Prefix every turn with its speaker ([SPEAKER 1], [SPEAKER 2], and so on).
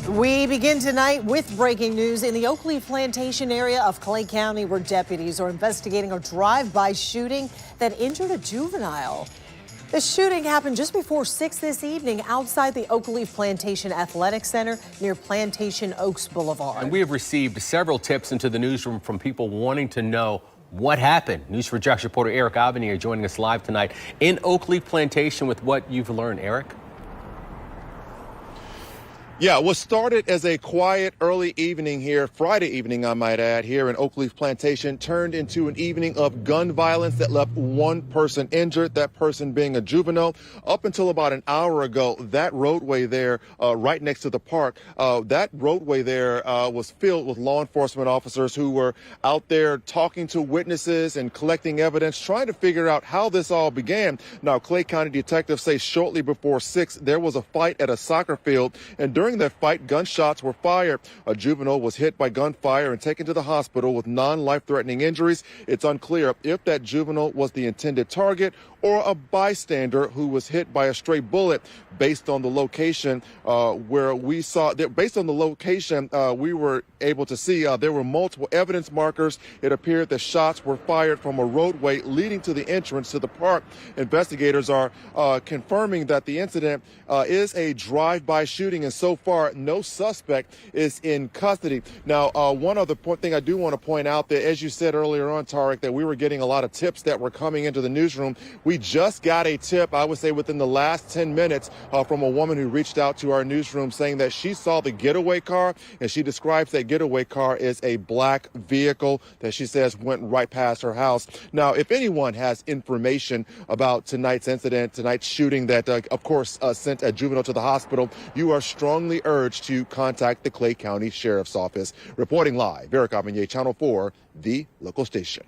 [SPEAKER 1] We begin tonight with breaking news in the Oakleaf plantation area of Clay County, where deputies are investigating a drive-by shooting that injured a juvenile. The shooting happened just before 6 this evening outside the Oakleaf Plantation Athletic Center near Plantation Oaks Boulevard.
[SPEAKER 2] And we have received several tips into the newsroom from people wanting to know what happened. News4JAX reporter Eric Avenir joining us live tonight in Oakleaf Plantation with what you've learned. Eric?
[SPEAKER 3] Yeah, what started as a quiet early evening here, Friday evening, I might add, here in Oakleaf Plantation, turned into an evening of gun violence that left one person injured, that person being a juvenile. Up until about an hour ago, that roadway there, right next to the park, that roadway there was filled with law enforcement officers who were out there talking to witnesses and collecting evidence, trying to figure out how this all began. Now, Clay County detectives say shortly before 6, there was a fight at a soccer field, and during that fight, gunshots were fired. A juvenile was hit by gunfire and taken to the hospital with non-life-threatening injuries. It's unclear if that juvenile was the intended target or a bystander who was hit by a stray bullet. Based on the location where we saw that, based on the location, we were able to see there were multiple evidence markers. It appeared that shots were fired from a roadway leading to the entrance to the park. Investigators are confirming that the incident is a drive-by shooting, and so far no suspect is in custody. Now, one other thing I do want to point out, that as you said earlier on, Tarek, that we were getting a lot of tips that were coming into the newsroom. We just got a tip, I would say within the last 10 minutes, from a woman who reached out to our newsroom saying that she saw the getaway car, and she describes that getaway car as a black vehicle that she says went right past her house. Now, if anyone has information about tonight's incident, tonight's shooting that, of course, sent a juvenile to the hospital, you are strongly urged to contact the Clay County Sheriff's Office. Reporting live, Eric Avenir, Channel 4, the local station.